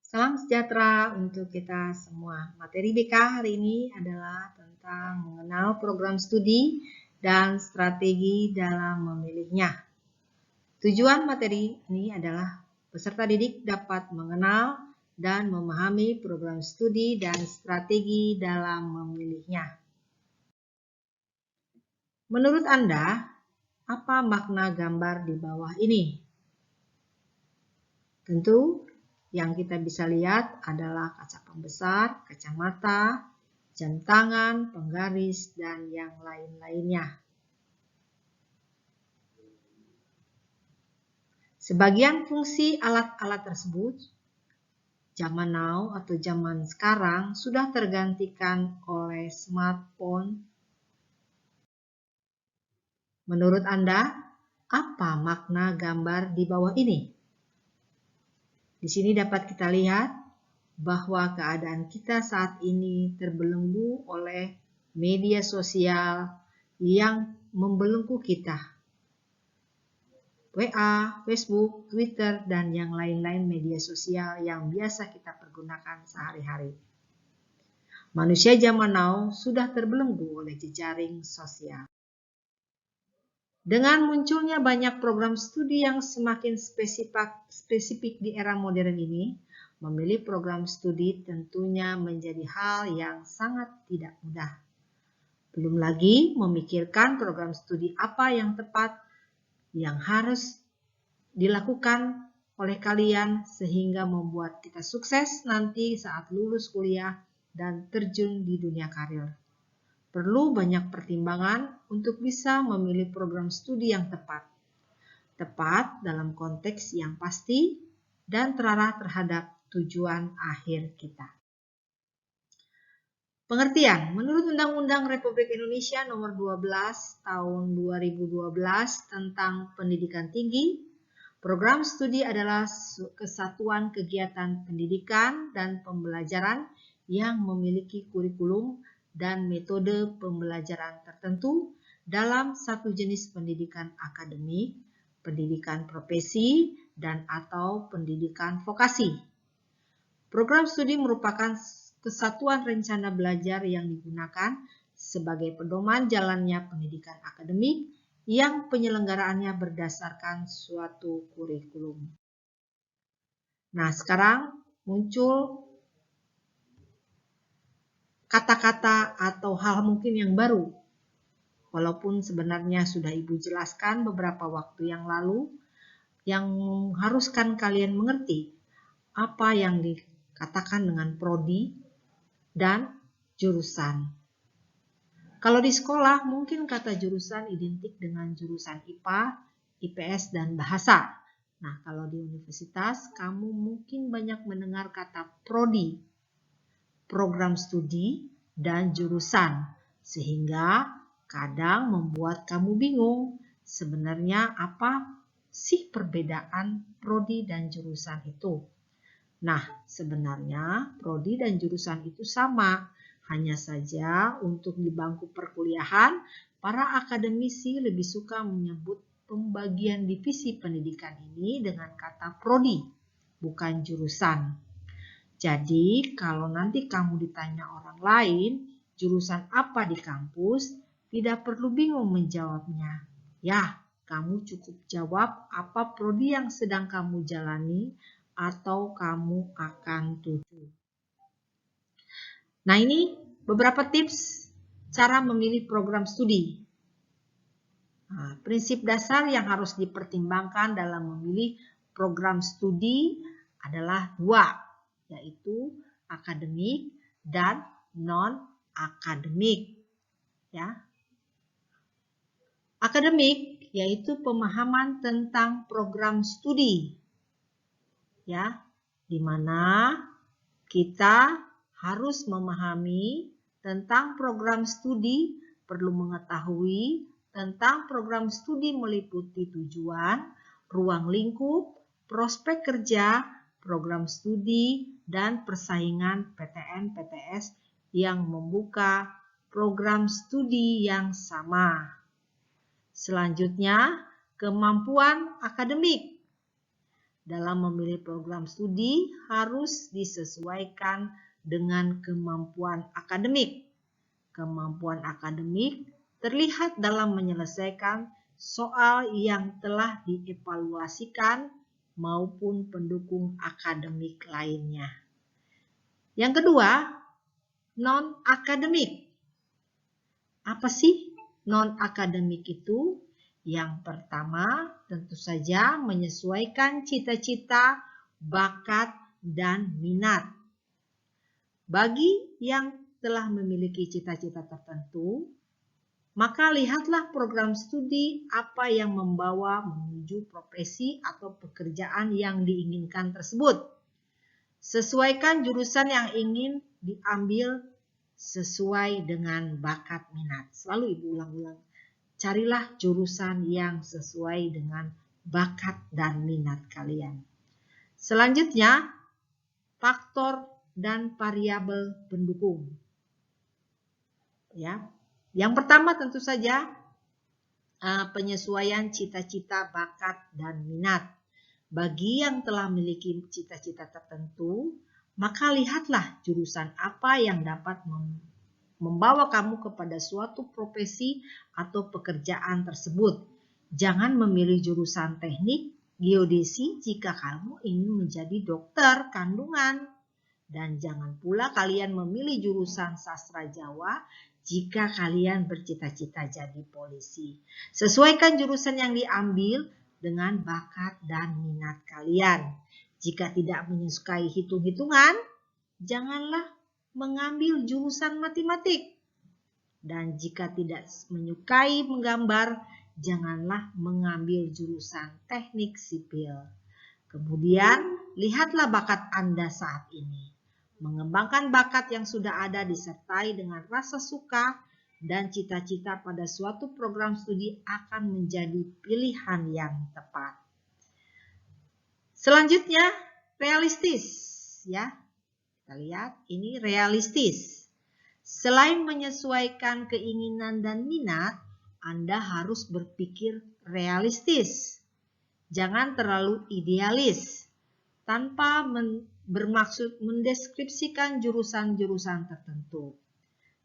Salam sejahtera untuk kita semua. Materi BK hari ini adalah tentang mengenal program studi dan strategi dalam memilihnya. Tujuan materi ini adalah peserta didik dapat mengenal dan memahami program studi dan strategi dalam memilihnya. Menurut Anda, apa makna gambar di bawah ini? Tentu yang kita bisa lihat adalah kaca pembesar, kacamata, jam tangan, penggaris, dan yang lain-lainnya. Sebagian fungsi alat-alat tersebut zaman now atau zaman sekarang sudah tergantikan oleh smartphone. Menurut Anda, apa makna gambar di bawah ini? Di sini dapat kita lihat bahwa keadaan kita saat ini terbelenggu oleh media sosial yang membelenggu kita. WA, Facebook, Twitter, dan yang lain-lain media sosial yang biasa kita pergunakan sehari-hari. Manusia zaman now sudah terbelenggu oleh jejaring sosial. Dengan munculnya banyak program studi yang semakin spesifik di era modern ini, memilih program studi tentunya menjadi hal yang sangat tidak mudah. Belum lagi memikirkan program studi apa yang tepat yang harus dilakukan oleh kalian sehingga membuat kita sukses nanti saat lulus kuliah dan terjun di dunia karir. Perlu banyak pertimbangan untuk bisa memilih program studi yang tepat. Tepat dalam konteks yang pasti dan terarah terhadap tujuan akhir kita. Pengertian, menurut Undang-Undang Republik Indonesia Nomor 12 Tahun 2012 tentang Pendidikan Tinggi, program studi adalah kesatuan kegiatan pendidikan dan pembelajaran yang memiliki kurikulum dan metode pembelajaran tertentu dalam satu jenis pendidikan akademik, pendidikan profesi, dan atau pendidikan vokasi. Program studi merupakan kesatuan rencana belajar yang digunakan sebagai pedoman jalannya pendidikan akademik yang penyelenggaraannya berdasarkan suatu kurikulum. Nah, sekarang muncul kata-kata atau hal mungkin yang baru. Walaupun sebenarnya sudah Ibu jelaskan beberapa waktu yang lalu, yang mengharuskan kalian mengerti apa yang dikatakan dengan prodi dan jurusan. Kalau di sekolah mungkin kata jurusan identik dengan jurusan IPA, IPS, dan bahasa. Nah, kalau di universitas kamu mungkin banyak mendengar kata prodi, program studi, dan jurusan. Sehingga kadang membuat kamu bingung sebenarnya apa sih perbedaan prodi dan jurusan itu. Nah, sebenarnya prodi dan jurusan itu sama. Hanya saja untuk di bangku perkuliahan, para akademisi lebih suka menyebut pembagian divisi pendidikan ini dengan kata prodi, bukan jurusan. Jadi, kalau nanti kamu ditanya orang lain, jurusan apa di kampus, tidak perlu bingung menjawabnya. Ya, kamu cukup jawab apa prodi yang sedang kamu jalani atau kamu akan tuju. Nah, ini beberapa tips cara memilih program studi. Nah, prinsip dasar yang harus dipertimbangkan dalam memilih program studi adalah dua, yaitu akademik dan non-akademik. Ya. Akademik yaitu pemahaman tentang program studi. Ya, di mana kita harus memahami tentang program studi, perlu mengetahui tentang program studi meliputi tujuan, ruang lingkup, prospek kerja, program studi, dan persaingan PTN PTS yang membuka program studi yang sama. Selanjutnya, kemampuan akademik. dalam memilih program studi harus disesuaikan dengan kemampuan akademik. Kemampuan akademik terlihat dalam menyelesaikan soal yang telah dievaluasikan maupun pendukung akademik lainnya. Yang kedua, non-akademik. Apa sih non-akademik itu? Yang pertama, tentu saja menyesuaikan cita-cita, bakat, dan minat. Bagi yang telah memiliki cita-cita tertentu, maka lihatlah program studi apa yang membawa menuju profesi atau pekerjaan yang diinginkan tersebut. Sesuaikan jurusan yang ingin diambil sesuai dengan bakat minat. Selalu Ibu ulang-ulang. Carilah jurusan yang sesuai dengan bakat dan minat kalian. Selanjutnya, faktor dan variabel pendukung. Ya. Yang pertama tentu saja penyesuaian cita-cita, bakat, dan minat. Bagi yang telah memiliki cita-cita tertentu, maka lihatlah jurusan apa yang dapat membawa kamu kepada suatu profesi atau pekerjaan tersebut. Jangan memilih jurusan teknik geodesi jika kamu ingin menjadi dokter kandungan. Dan jangan pula kalian memilih jurusan sastra Jawa jika kalian bercita-cita jadi polisi. Sesuaikan jurusan yang diambil dengan bakat dan minat kalian. Jika tidak menyukai hitung-hitungan, janganlah mengambil jurusan matematik. Dan jika tidak menyukai menggambar, janganlah mengambil jurusan teknik sipil. Kemudian, lihatlah bakat Anda saat ini. Mengembangkan bakat yang sudah ada disertai dengan rasa suka dan cita-cita pada suatu program studi akan menjadi pilihan yang tepat. Selanjutnya, realistis. Ya, kita lihat ini realistis. Selain menyesuaikan keinginan dan minat, Anda harus berpikir realistis. Jangan terlalu idealis tanpa bermaksud mendeskripsikan jurusan-jurusan tertentu.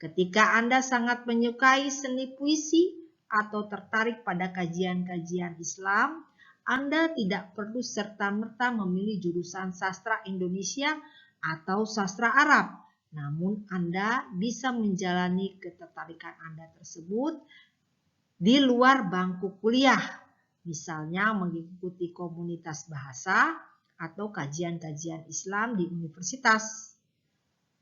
Ketika Anda sangat menyukai seni puisi atau tertarik pada kajian-kajian Islam, Anda tidak perlu serta-merta memilih jurusan sastra Indonesia atau sastra Arab. Namun Anda bisa menjalani ketertarikan Anda tersebut di luar bangku kuliah. Misalnya mengikuti komunitas bahasa atau kajian-kajian Islam di universitas.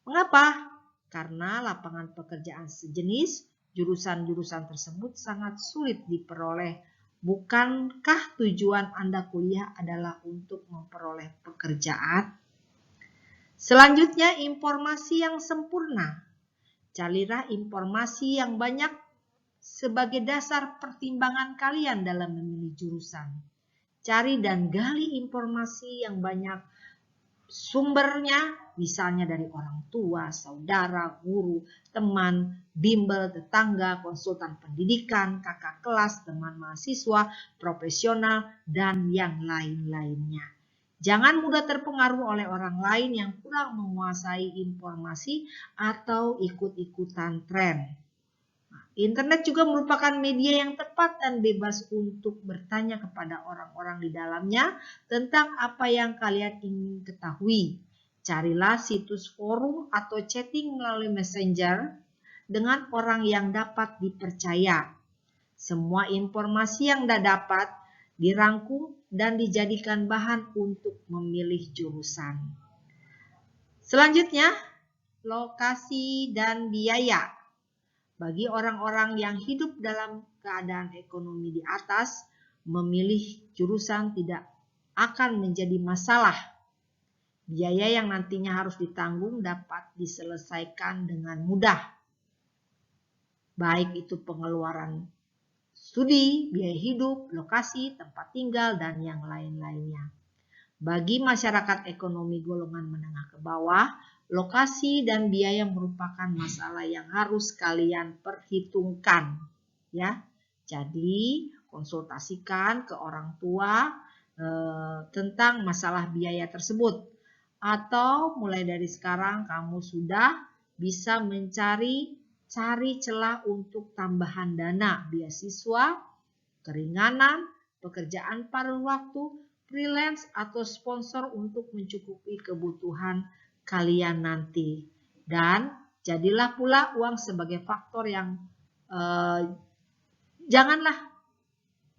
Mengapa? Karena lapangan pekerjaan sejenis, jurusan-jurusan tersebut sangat sulit diperoleh. Bukankah tujuan Anda kuliah adalah untuk memperoleh pekerjaan? Selanjutnya, informasi yang sempurna. Carilah informasi yang banyak sebagai dasar pertimbangan kalian dalam memilih jurusan. Cari dan gali informasi yang banyak sumbernya, misalnya dari orang tua, saudara, guru, teman, bimbel, tetangga, konsultan pendidikan, kakak kelas, teman mahasiswa, profesional, dan yang lain-lainnya. Jangan mudah terpengaruh oleh orang lain yang kurang menguasai informasi atau ikut-ikutan tren. Internet juga merupakan media yang tepat dan bebas untuk bertanya kepada orang-orang di dalamnya tentang apa yang kalian ingin ketahui. Carilah situs forum atau chatting melalui Messenger dengan orang yang dapat dipercaya. Semua informasi yang Anda dapat dirangkum dan dijadikan bahan untuk memilih jurusan. Selanjutnya, lokasi dan biaya. Bagi orang-orang yang hidup dalam keadaan ekonomi di atas, memilih jurusan tidak akan menjadi masalah. Biaya yang nantinya harus ditanggung dapat diselesaikan dengan mudah. Baik itu pengeluaran studi, biaya hidup, lokasi, tempat tinggal, dan yang lain-lainnya. Bagi masyarakat ekonomi golongan menengah ke bawah, lokasi dan biaya merupakan masalah yang harus kalian perhitungkan, ya. Jadi, konsultasikan ke orang tua tentang masalah biaya tersebut. Atau mulai dari sekarang kamu sudah bisa cari celah untuk tambahan dana, beasiswa, keringanan, pekerjaan paruh waktu, freelance, atau sponsor untuk mencukupi kebutuhan kalian nanti. Dan jadilah pula uang sebagai faktor yang janganlah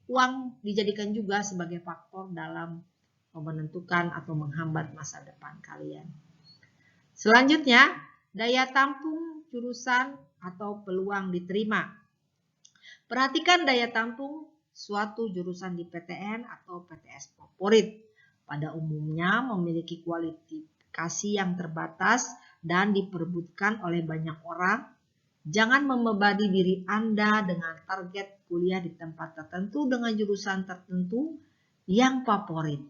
uang dijadikan juga sebagai faktor dalam menentukan atau menghambat masa depan kalian. Selanjutnya, daya tampung jurusan atau peluang diterima. Perhatikan daya tampung suatu jurusan di PTN atau PTS favorit. Pada umumnya memiliki kualifikasi yang terbatas dan diperebutkan oleh banyak orang. Jangan membebani diri Anda dengan target kuliah di tempat tertentu dengan jurusan tertentu yang favorit.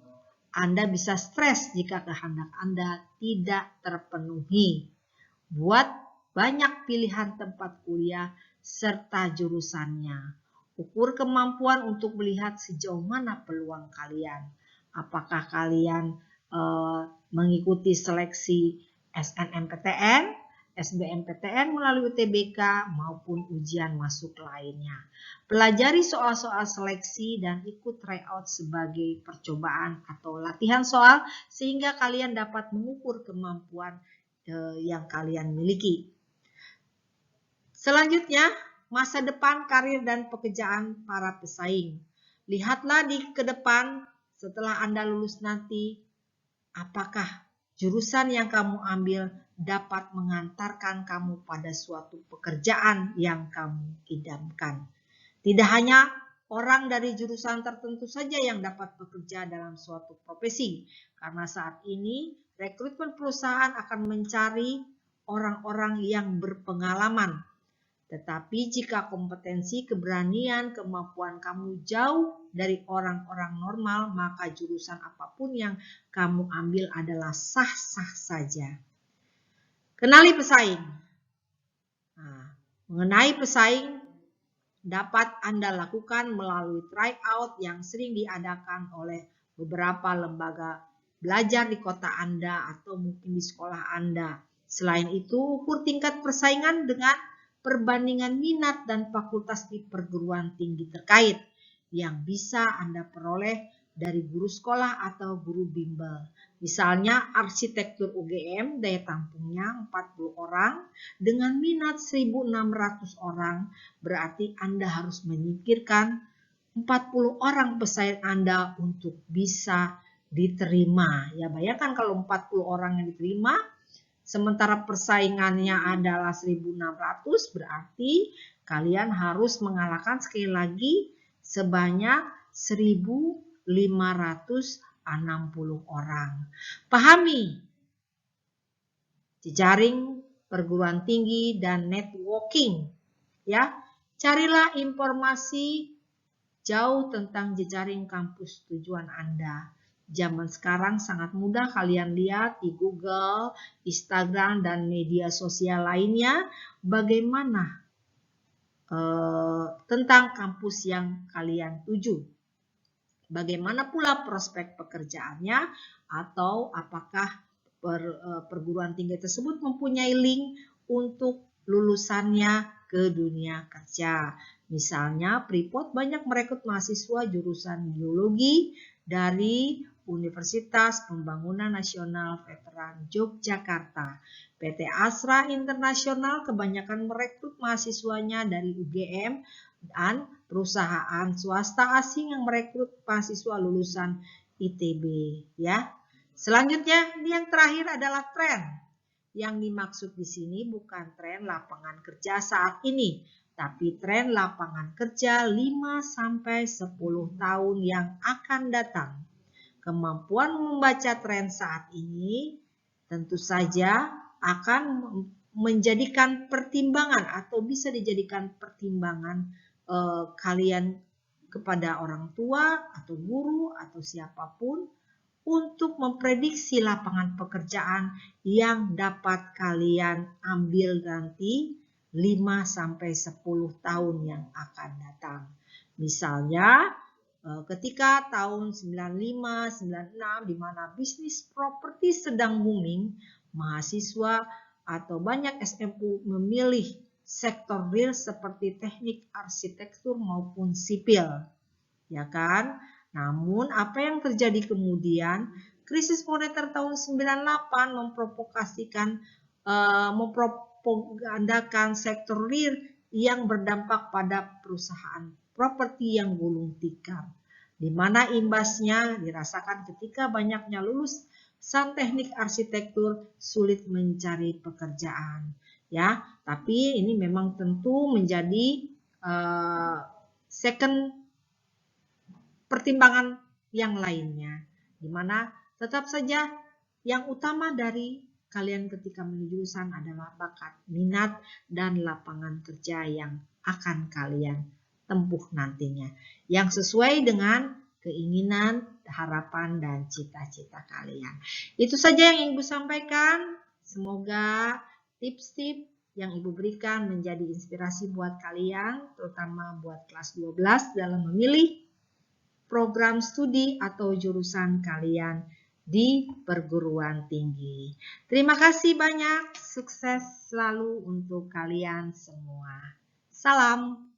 Anda bisa stres jika kehendak Anda tidak terpenuhi. Buat banyak pilihan tempat kuliah serta jurusannya. Ukur kemampuan untuk melihat sejauh mana peluang kalian. Apakah kalian mengikuti seleksi SNMPTN, SBMPTN melalui UTBK maupun ujian masuk lainnya. Pelajari soal-soal seleksi dan ikut tryout sebagai percobaan atau latihan soal sehingga kalian dapat mengukur kemampuan yang kalian miliki. Selanjutnya, masa depan karir dan pekerjaan para pesaing. Lihatlah ke depan setelah Anda lulus nanti, apakah jurusan yang kamu ambil dapat mengantarkan kamu pada suatu pekerjaan yang kamu idamkan. Tidak hanya orang dari jurusan tertentu saja yang dapat bekerja dalam suatu profesi, karena saat ini rekrutmen perusahaan akan mencari orang-orang yang berpengalaman. Tetapi jika kompetensi, keberanian, kemampuan kamu jauh dari orang-orang normal, maka jurusan apapun yang kamu ambil adalah sah-sah saja. Kenali pesaing. Mengenai pesaing dapat Anda lakukan melalui tryout yang sering diadakan oleh beberapa lembaga belajar di kota Anda atau mungkin di sekolah Anda. Selain itu, ukur tingkat persaingan dengan perbandingan minat dan fakultas di perguruan tinggi terkait yang bisa Anda peroleh dari guru sekolah atau guru bimbel. Misalnya arsitektur UGM daya tampungnya 40 orang dengan minat 1.600 orang, berarti Anda harus menyingkirkan 40 orang pesaing Anda untuk bisa diterima. Ya, bayangkan kalau 40 orang yang diterima, sementara persaingannya adalah 1.600, berarti kalian harus mengalahkan sekali lagi sebanyak 1.560 orang. Pahami jejaring perguruan tinggi dan networking. Ya, carilah informasi jauh tentang jejaring kampus tujuan Anda. Zaman sekarang sangat mudah kalian lihat di Google, Instagram, dan media sosial lainnya bagaimana tentang kampus yang kalian tuju. Bagaimana pula prospek pekerjaannya atau apakah perguruan tinggi tersebut mempunyai link untuk lulusannya ke dunia kerja. Misalnya Freeport banyak merekrut mahasiswa jurusan geologi dari Universitas Pembangunan Nasional Veteran Yogyakarta. PT Asra Internasional kebanyakan merekrut mahasiswanya dari UGM dan perusahaan swasta asing yang merekrut mahasiswa lulusan ITB. Ya. Selanjutnya yang terakhir adalah tren. Yang dimaksud di sini bukan tren lapangan kerja saat ini, tapi tren lapangan kerja 5-10 tahun yang akan datang. Kemampuan membaca tren saat ini tentu saja akan menjadikan pertimbangan atau bisa dijadikan pertimbangan kalian kepada orang tua atau guru atau siapapun untuk memprediksi lapangan pekerjaan yang dapat kalian ambil nanti 5-10 tahun yang akan datang. Misalnya ketika tahun 95, 96 di mana bisnis properti sedang booming, mahasiswa atau banyak SMU memilih sektor real seperti teknik arsitektur maupun sipil. Ya kan? Namun apa yang terjadi kemudian? Krisis moneter tahun 98 mempropagandakan sektor real yang berdampak pada perusahaan properti yang gulung tikar, di mana imbasnya dirasakan ketika banyaknya lulusan teknik arsitektur sulit mencari pekerjaan. Ya, tapi ini memang tentu menjadi second pertimbangan yang lainnya, di mana tetap saja yang utama dari kalian ketika memilih jurusan adalah bakat, minat, dan lapangan kerja yang akan kalian tempuh nantinya, yang sesuai dengan keinginan, harapan, dan cita-cita kalian. Itu saja yang Ibu sampaikan. Semoga tips-tips yang Ibu berikan menjadi inspirasi buat kalian, terutama buat kelas 12 dalam memilih program studi atau jurusan kalian di perguruan tinggi. Terima kasih banyak, sukses selalu untuk kalian semua. Salam.